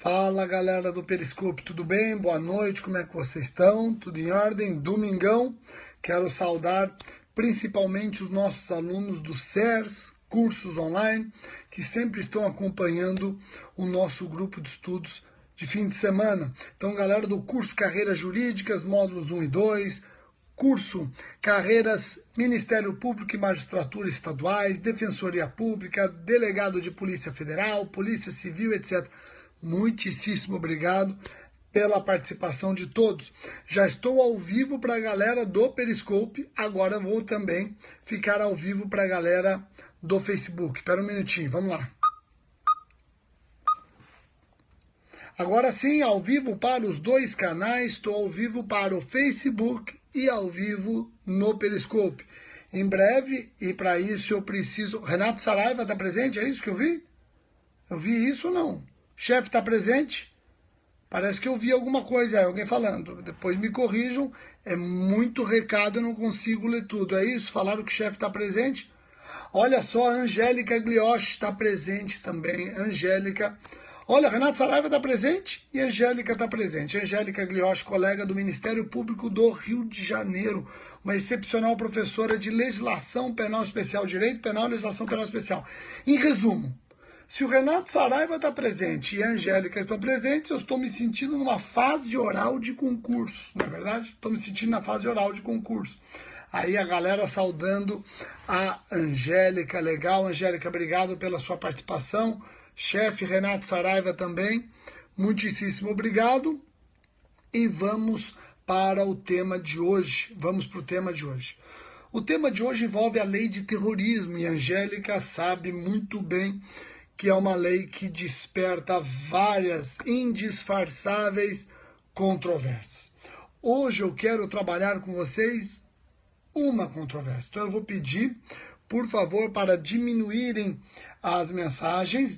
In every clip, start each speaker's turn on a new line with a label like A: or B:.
A: Fala galera do Periscope, tudo bem? Boa noite, como é que vocês estão? Tudo em ordem? Domingão, quero saudar principalmente os nossos alunos do CERS, cursos online, que sempre estão acompanhando o nosso grupo de estudos de fim de semana. Então galera do curso Carreiras Jurídicas, módulos 1 e 2, curso Carreiras Ministério Público e Magistratura Estaduais, Defensoria Pública, Delegado de Polícia Federal, Polícia Civil, etc. Muitíssimo obrigado pela participação de todos. Já estou ao vivo para a galera do Periscope, agora vou também ficar ao vivo para a galera do Facebook. Espera um minutinho, vamos lá. Agora sim, ao vivo para os dois canais, estou ao vivo para o Facebook e ao vivo no Periscope. Em breve, e para isso eu preciso... Renato Saraiva está presente? É isso que eu vi? Eu vi isso ou não? Chefe está presente? Parece que eu vi alguma coisa aí, alguém falando. Depois me corrijam, é muito recado, eu não consigo ler tudo. É isso? Falaram que o chefe está presente? Olha só, a Angélica Glioche está presente também. Angélica... Olha, Renato Saraiva está presente e Angélica está presente. Angélica Glioche, colega do Ministério Público do Rio de Janeiro, uma excepcional professora de Legislação Penal Especial, Direito Penal e Legislação Penal Especial. Em resumo, se o Renato Saraiva está presente e a Angélica estão presentes, eu estou me sentindo numa fase oral de concurso, não é verdade? Estou me sentindo na fase oral de concurso. Aí a galera saudando a Angélica, legal. Angélica, obrigado pela sua participação. Chefe Renato Saraiva também, muitíssimo obrigado. E vamos para o tema de hoje. Vamos para o tema de hoje. O tema de hoje envolve a lei de terrorismo e a Angélica sabe muito bem que é uma lei que desperta várias indisfarçáveis controvérsias. Hoje eu quero trabalhar com vocês uma controvérsia. Então eu vou pedir, por favor, para diminuírem as mensagens,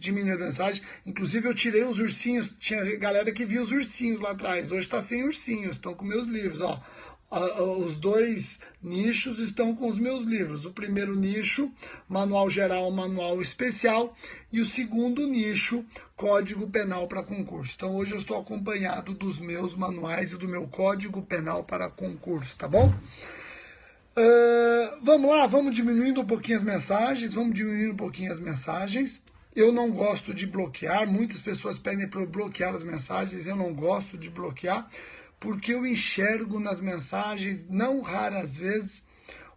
A: Inclusive eu tirei os ursinhos, tinha galera que viu os ursinhos lá atrás. Hoje está sem ursinhos, estão com meus livros, ó. Os dois nichos estão com os meus livros. O primeiro nicho, manual geral, manual especial, e o segundo nicho, código penal para concurso. Então hoje eu estou acompanhado dos meus manuais e do meu código penal para concurso, tá bom? Vamos lá, vamos diminuindo um pouquinho as mensagens. Eu não gosto de bloquear, muitas pessoas pedem para eu bloquear as mensagens, eu não gosto de bloquear, porque eu enxergo nas mensagens, não raras vezes,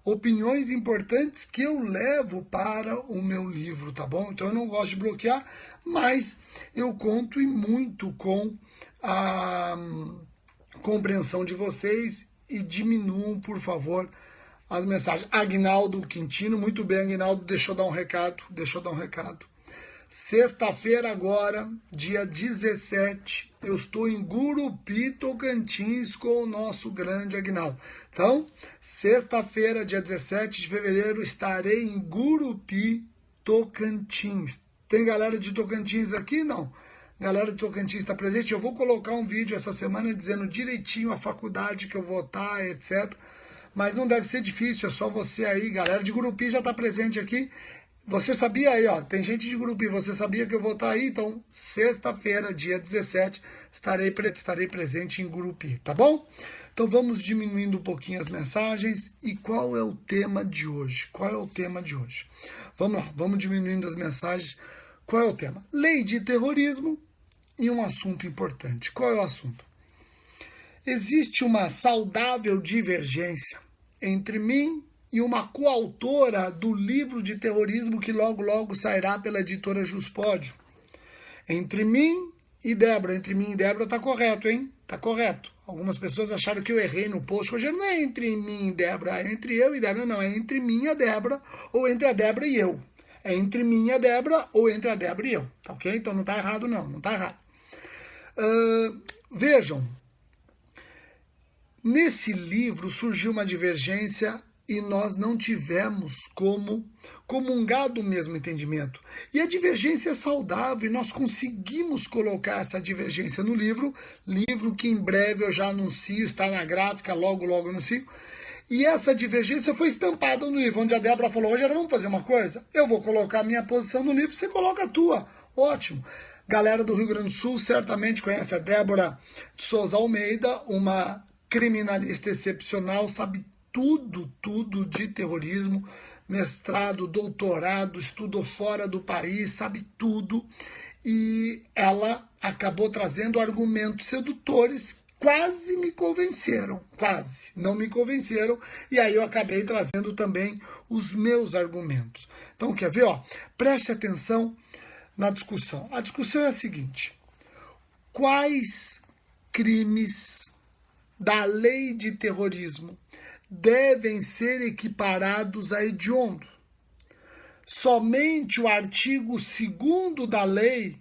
A: opiniões importantes que eu levo para o meu livro, tá bom? Então eu não gosto de bloquear, mas eu conto e muito com a compreensão de vocês e diminuam, por favor, as mensagens. Agnaldo Quintino, muito bem, Agnaldo, deixa eu dar um recado. Sexta-feira agora, dia 17, eu estou em Gurupi, Tocantins, com o nosso grande Agnaldo. Então, sexta-feira, dia 17 de fevereiro, estarei em Gurupi, Tocantins. Tem galera de Tocantins aqui? Não. Galera de Tocantins está presente? Eu vou colocar um vídeo essa semana dizendo direitinho a faculdade que eu vou estar, etc. Mas não deve ser difícil, é só você aí, galera de Gurupi já está presente aqui. Você sabia aí, ó, tem gente de Gurupi, você sabia que eu vou estar aí? Então, sexta-feira, dia 17, estarei presente em Gurupi, tá bom? Então, vamos diminuindo um pouquinho as mensagens. E qual é o tema de hoje? Vamos lá, vamos diminuindo as mensagens. Qual é o tema? Lei de terrorismo e um assunto importante. Qual é o assunto? Existe uma saudável divergência entre mim e uma coautora do livro de terrorismo que logo, logo sairá pela editora Juspódio. Entre mim e Débora tá correto, hein? Tá correto. Algumas pessoas acharam que eu errei no post. Hoje não é entre mim e Débora, é entre eu e Débora, não. É entre mim e a Débora ou entre a Débora e eu. É entre mim e a Débora ou entre a Débora e eu. Tá ok? Então não tá errado, não tá errado. Vejam, nesse livro surgiu uma divergência e nós não tivemos como comungar do mesmo entendimento. E a divergência é saudável, e nós conseguimos colocar essa divergência no livro que em breve eu já anuncio, está na gráfica, logo, logo anuncio. E essa divergência foi estampada no livro, onde a Débora falou, Rogério, vamos fazer uma coisa? Eu vou colocar a minha posição no livro, você coloca a tua. Ótimo. Galera do Rio Grande do Sul certamente conhece a Débora de Souza Almeida, uma criminalista excepcional, sabe tudo de terrorismo, mestrado, doutorado, estudou fora do país, sabe tudo. E ela acabou trazendo argumentos sedutores, quase me convenceram, quase, não me convenceram, e aí eu acabei trazendo também os meus argumentos. Então, quer ver? Preste atenção na discussão. A discussão é a seguinte: quais crimes da lei de terrorismo devem ser equiparados a hediondo? Somente o artigo 2º da lei,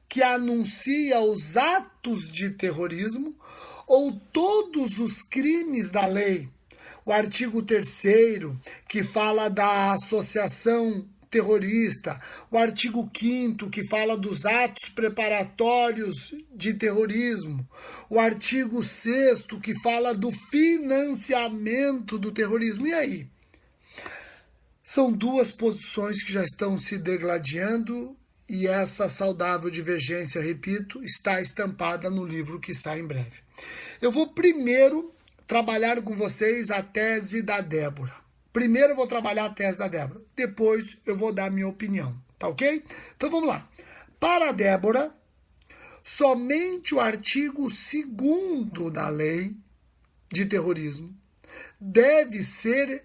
A: que anuncia os atos de terrorismo, ou todos os crimes da lei? O artigo 3º, que fala da associação terrorista, o artigo 5º, que fala dos atos preparatórios de terrorismo, o artigo 6º, que fala do financiamento do terrorismo. E aí? São duas posições que já estão se degladiando, e essa saudável divergência, repito, está estampada no livro que sai em breve. Eu vou primeiro trabalhar com vocês a tese da Débora. Primeiro eu vou trabalhar a tese da Débora, depois eu vou dar a minha opinião, tá ok? Então vamos lá. Para a Débora, somente o artigo 2º da lei de terrorismo deve ser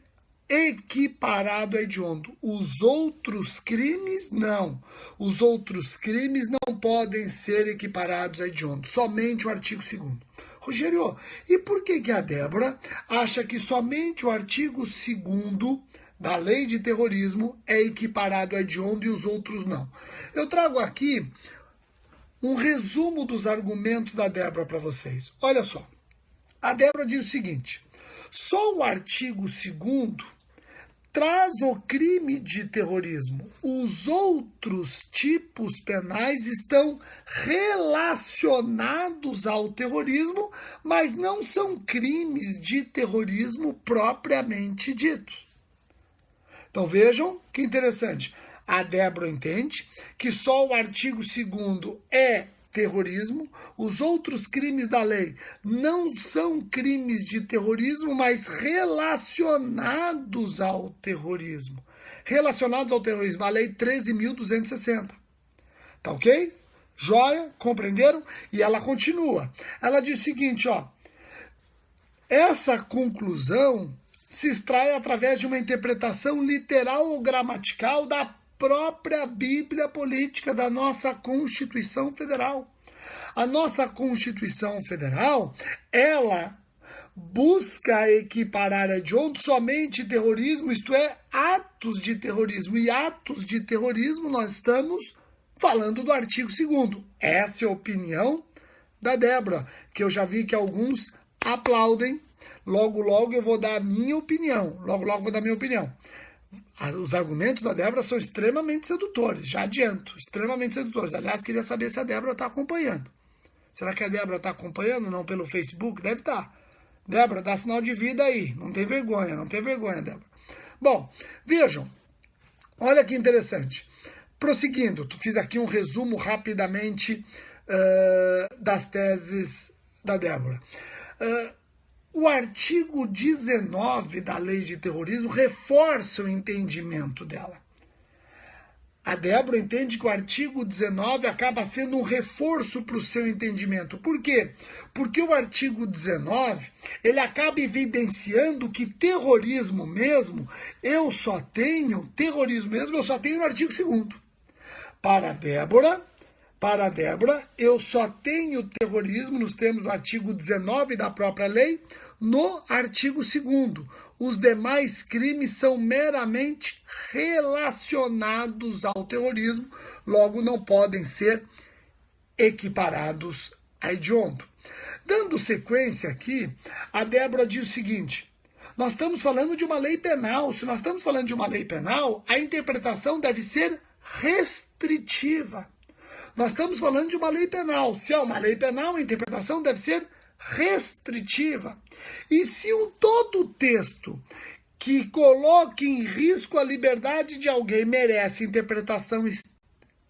A: equiparado a hediondo. Os outros crimes, não. Os outros crimes não podem ser equiparados a hediondo. Somente o artigo 2º. Rogério, e por que a Débora acha que somente o artigo 2º da lei de terrorismo é equiparado a hediondo e os outros não? Eu trago aqui um resumo dos argumentos da Débora para vocês. Olha só. A Débora diz o seguinte: só o artigo 2º traz o crime de terrorismo. Os outros tipos penais estão relacionados ao terrorismo, mas não são crimes de terrorismo propriamente ditos. Então vejam que interessante. A Débora entende que só o artigo 2º é terrorismo, os outros crimes da lei não são crimes de terrorismo, mas relacionados ao terrorismo. Relacionados ao terrorismo, a lei 13.260. Tá ok? Joia? Compreenderam? E ela continua. Ela diz o seguinte, essa conclusão se extrai através de uma interpretação literal ou gramatical da própria Bíblia Política da nossa Constituição Federal. A nossa Constituição Federal, ela busca equiparar a hediondo somente terrorismo, isto é, atos de terrorismo. E atos de terrorismo nós estamos falando do artigo 2º. Essa é a opinião da Débora, que eu já vi que alguns aplaudem. Logo eu vou dar a minha opinião. Logo vou dar a minha opinião. Os argumentos da Débora são extremamente sedutores, já adianto, extremamente sedutores. Aliás, queria saber se a Débora está acompanhando. Será que a Débora está acompanhando? Não pelo Facebook? Deve estar. Débora, dá sinal de vida aí. Não tem vergonha, Débora. Bom, vejam. Olha que interessante. Prosseguindo, fiz aqui um resumo rapidamente das teses da Débora. O artigo 19 da lei de terrorismo reforça o entendimento dela. A Débora entende que o artigo 19 acaba sendo um reforço para o seu entendimento. Por quê? Porque o artigo 19, ele acaba evidenciando que terrorismo mesmo, eu só tenho no artigo 2º. Para a Débora, eu só tenho terrorismo nos termos do artigo 19 da própria lei, no artigo 2º. Os demais crimes são meramente relacionados ao terrorismo, logo não podem ser equiparados a hediondo. Dando sequência aqui, a Débora diz o seguinte: nós estamos falando de uma lei penal. Se nós estamos falando de uma lei penal, a interpretação deve ser restritiva. Nós estamos falando de uma lei penal. Se é uma lei penal, a interpretação deve ser restritiva. E se todo texto que coloque em risco a liberdade de alguém merece interpretação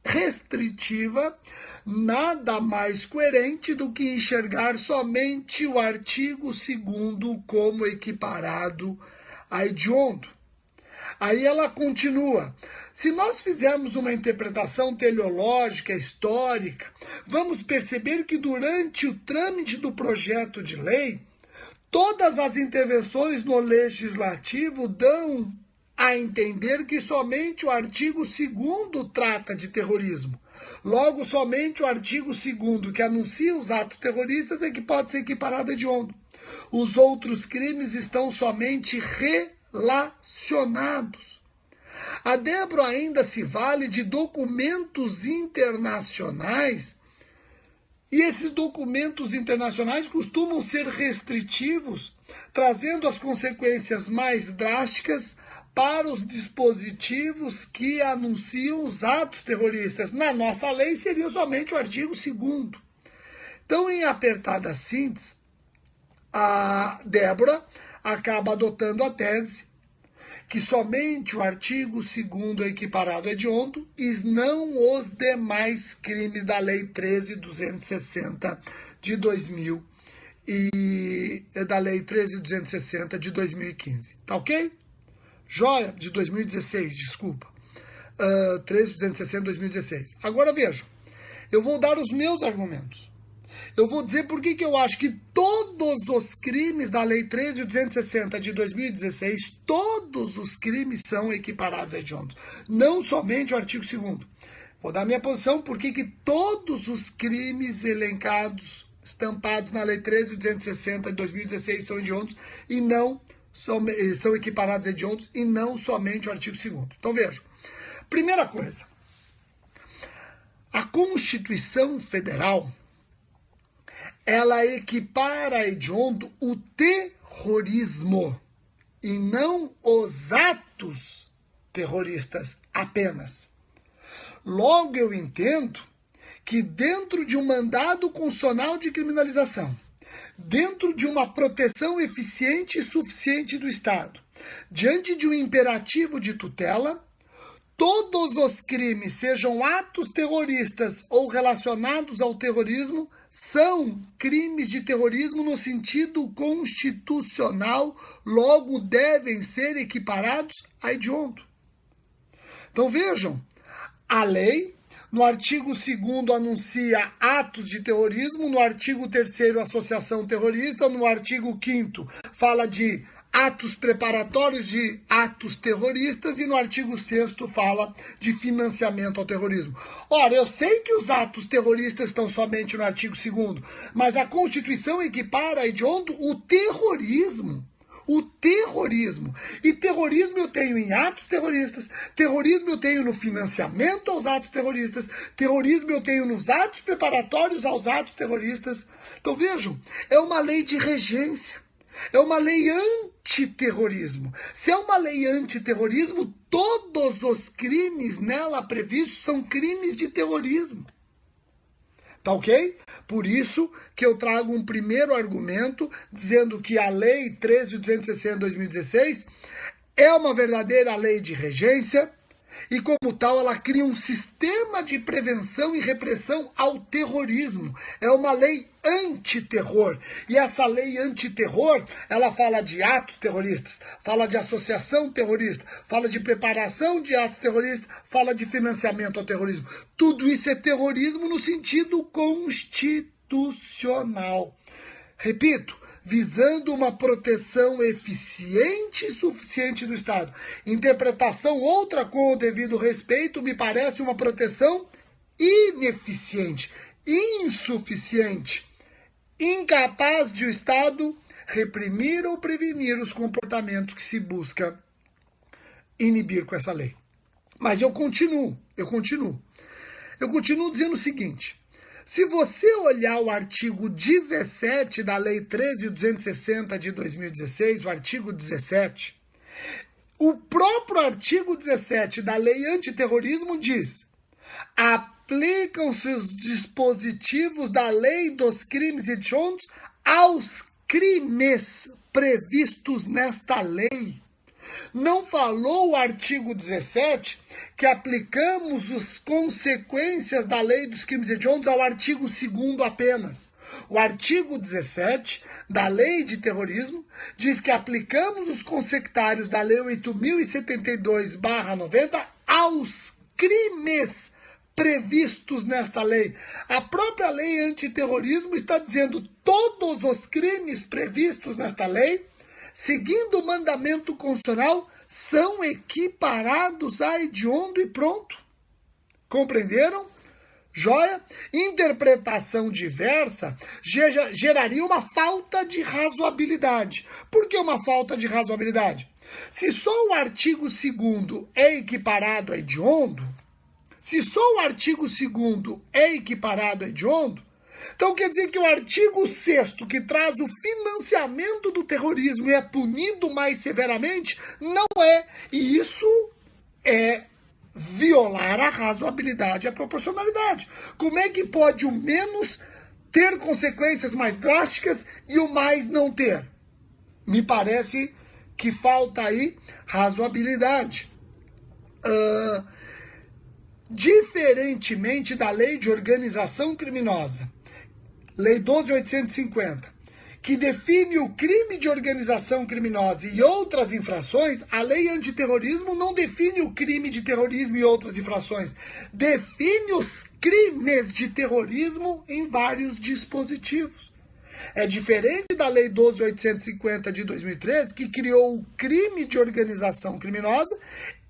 A: restritiva, nada mais coerente do que enxergar somente o artigo 2º como equiparado a hediondo. Aí ela continua. Se nós fizermos uma interpretação teleológica, histórica, vamos perceber que durante o trâmite do projeto de lei, todas as intervenções no legislativo dão a entender que somente o artigo 2º trata de terrorismo. Logo, somente o artigo 2º que anuncia os atos terroristas é que pode ser equiparado a hediondo. Os outros crimes estão somente relacionados. A Débora ainda se vale de documentos internacionais, e esses documentos internacionais costumam ser restritivos, trazendo as consequências mais drásticas para os dispositivos que anunciam os atos terroristas. Na nossa lei seria somente o artigo 2º. Então, em apertada síntese, a Débora acaba adotando a tese que somente o artigo 2º é equiparado a hediondo e não os demais crimes da Lei 13.260 de 2000 e da Lei 13.260 de 2015. Tá ok? Joia? De 2016, desculpa. 13.260 de 2016. Agora vejam, eu vou dar os meus argumentos. Eu vou dizer por que eu acho que todos os crimes da Lei 13.260 de 2016, todos os crimes são equiparados a hediondos. Não somente o artigo 2º. Vou dar minha posição por que todos os crimes elencados, estampados na Lei 13.260 de 2016 são hediondos e não são equiparados a hediondos e não somente o artigo 2º. Então vejam. Primeira coisa. A Constituição Federal, ela equipara a hediondo o terrorismo e não os atos terroristas apenas. Logo, eu entendo que dentro de um mandado constitucional de criminalização, dentro de uma proteção eficiente e suficiente do Estado, diante de um imperativo de tutela, todos os crimes, sejam atos terroristas ou relacionados ao terrorismo, são crimes de terrorismo no sentido constitucional, logo devem ser equiparados a hediondo. Então vejam, a lei, no artigo 2º anuncia atos de terrorismo, no artigo 3º associação terrorista, no artigo 5º fala de atos preparatórios de atos terroristas e no artigo 6º fala de financiamento ao terrorismo. Ora, eu sei que os atos terroristas estão somente no artigo 2º, mas a Constituição equipara a hediondo o terrorismo. O terrorismo. E terrorismo eu tenho em atos terroristas, terrorismo eu tenho no financiamento aos atos terroristas, terrorismo eu tenho nos atos preparatórios aos atos terroristas. Então vejam, é uma lei de regência. É uma lei antiterrorismo. Se é uma lei antiterrorismo, todos os crimes nela previstos são crimes de terrorismo. Tá ok? Por isso que eu trago um primeiro argumento dizendo que a Lei 13.260 de 2016 é uma verdadeira lei de regência e, como tal, ela cria um sistema de prevenção e repressão ao terrorismo. É uma lei antiterror. E essa lei antiterror, ela fala de atos terroristas, fala de associação terrorista, fala de preparação de atos terroristas, fala de financiamento ao terrorismo. Tudo isso é terrorismo no sentido constitucional. Repito, visando uma proteção eficiente e suficiente do Estado. Interpretação outra com o devido respeito me parece uma proteção ineficiente, insuficiente, incapaz de o Estado reprimir ou prevenir os comportamentos que se busca inibir com essa lei. Mas eu continuo dizendo o seguinte: se você olhar o artigo 17 da Lei 13.260 de 2016, o artigo 17, o próprio artigo 17 da Lei Antiterrorismo diz: aplicam-se os dispositivos da Lei dos Crimes Hediondos aos crimes previstos nesta lei. Não falou o artigo 17 que aplicamos as consequências da lei dos crimes hediondos ao artigo 2º apenas. O artigo 17 da lei de terrorismo diz que aplicamos os consectários da lei 8.072/90 aos crimes previstos nesta lei. A própria lei antiterrorismo está dizendo todos os crimes previstos nesta lei, seguindo o mandamento constitucional, são equiparados a hediondo e pronto. Compreenderam? Joia? Interpretação diversa geraria uma falta de razoabilidade. Por que uma falta de razoabilidade? Se só o artigo 2º é equiparado a hediondo, então quer dizer que o artigo 6º, que traz o financiamento do terrorismo e é punido mais severamente, não é. E isso é violar a razoabilidade e a proporcionalidade. Como é que pode o menos ter consequências mais drásticas e o mais não ter? Me parece que falta aí razoabilidade. Diferentemente da lei de organização criminosa, Lei 12.850, que define o crime de organização criminosa e outras infrações, a lei antiterrorismo não define o crime de terrorismo e outras infrações. Define os crimes de terrorismo em vários dispositivos. É diferente da lei 12.850 de 2013, que criou o crime de organização criminosa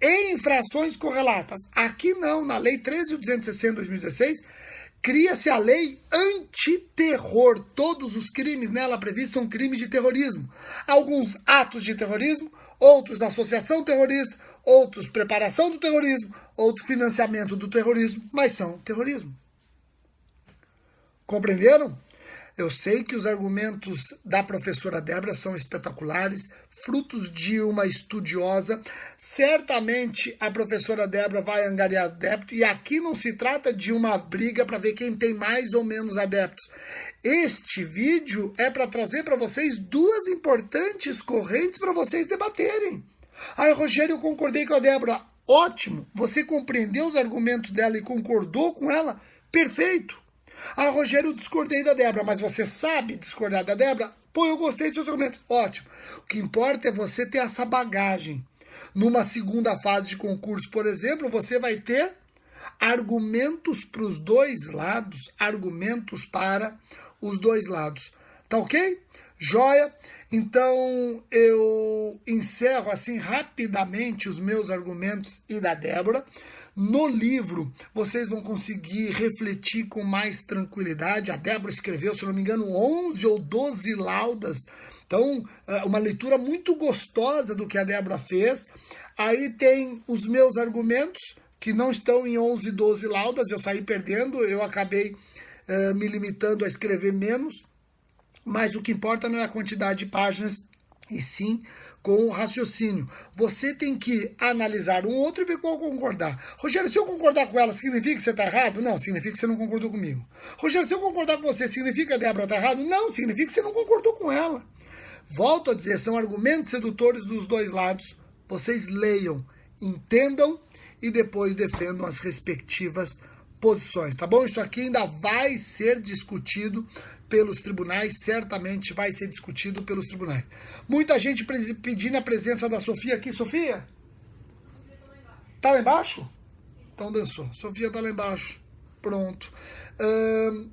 A: e infrações correlatas. Aqui não, na lei 13.260 de 2016, cria-se a lei antiterror. Todos os crimes nela previstos são crimes de terrorismo. Alguns atos de terrorismo, outros associação terrorista, outros preparação do terrorismo, outro financiamento do terrorismo, mas são terrorismo. Compreenderam? Eu sei que os argumentos da professora Débora são espetaculares, frutos de uma estudiosa. Certamente a professora Débora vai angariar adeptos, e aqui não se trata de uma briga para ver quem tem mais ou menos adeptos. Este vídeo é para trazer para vocês duas importantes correntes para vocês debaterem. Rogério, eu concordei com a Débora. Ótimo, você compreendeu os argumentos dela e concordou com ela? Perfeito. Rogério, eu discordei da Débora, mas você sabe discordar da Débora? Pô, eu gostei dos seus argumentos. Ótimo. O que importa é você ter essa bagagem. Numa segunda fase de concurso, por exemplo, você vai ter argumentos para os dois lados, argumentos para os dois lados. Tá ok? Joia? Então, eu encerro assim rapidamente os meus argumentos e da Débora. No livro, vocês vão conseguir refletir com mais tranquilidade. A Débora escreveu, se não me engano, 11 ou 12 laudas. Então, uma leitura muito gostosa do que a Débora fez. Aí tem os meus argumentos, que não estão em 11, 12 laudas. Eu saí perdendo, eu acabei me limitando a escrever menos. Mas o que importa não é a quantidade de páginas, e sim com o raciocínio. Você tem que analisar um outro e ver qual concordar. Rogério, se eu concordar com ela, significa que você está errado? Não, significa que você não concordou comigo. Rogério, se eu concordar com você, significa que a Débora está errado? Não, significa que você não concordou com ela. Volto a dizer, são argumentos sedutores dos dois lados. Vocês leiam, entendam e depois defendam as respectivas posições, tá bom? Isso aqui ainda vai ser discutido pelos tribunais, certamente vai ser discutido pelos tribunais. Muita gente pedindo a presença da Sofia aqui. Sofia? Tá lá embaixo? Então dançou. Sofia tá lá embaixo. Pronto.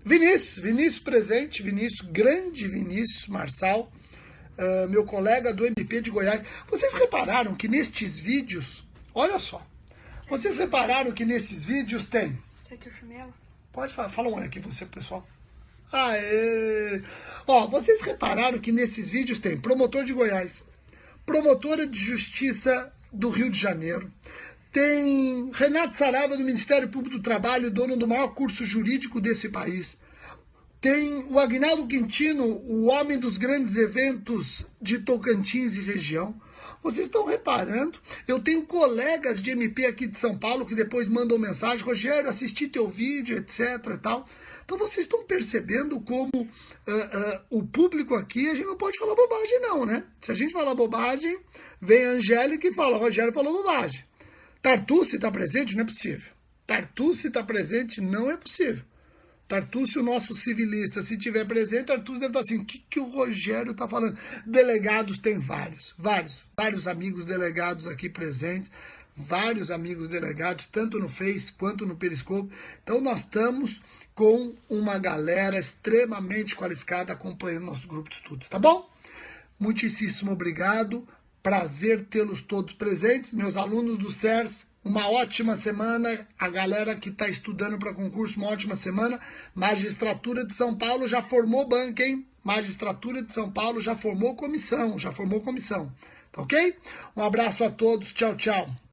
A: Vinícius presente. Grande Vinícius Marçal, meu colega do MP de Goiás. Vocês repararam que nestes vídeos, olha só, vocês repararam que nesses vídeos tem...
B: Quer que eu chame ela?
A: Pode falar, fala um oi aqui você, pessoal. Ó, vocês repararam que nesses vídeos tem promotor de Goiás, promotora de Justiça do Rio de Janeiro, tem Renato Saraiva do Ministério Público do Trabalho, dono do maior curso jurídico desse país, Tem o Agnaldo Quintino, o homem dos grandes eventos de Tocantins e região. Vocês estão reparando? Eu tenho colegas de MP aqui de São Paulo que depois mandam mensagem: Rogério, assisti teu vídeo, etc. e tal. Então vocês estão percebendo como o público aqui, a gente não pode falar bobagem não, né? Se a gente falar bobagem, vem a Angélica e fala: Rogério falou bobagem. Tartucci está presente? Não é possível. Tartucci está presente? Não é possível. Tartucci, o nosso civilista, se tiver presente, Tartucci deve estar assim: o que o Rogério está falando? Delegados tem vários amigos delegados aqui presentes, vários amigos delegados, tanto no Face quanto no Periscope. Então nós estamos com uma galera extremamente qualificada acompanhando nosso grupo de estudos, tá bom? Muitíssimo obrigado, prazer tê-los todos presentes, meus alunos do CERS. Uma ótima semana, a galera que está estudando para concurso, uma ótima semana. Magistratura de São Paulo já formou banca, hein? Magistratura de São Paulo já formou comissão, tá ok? Um abraço a todos, tchau, tchau.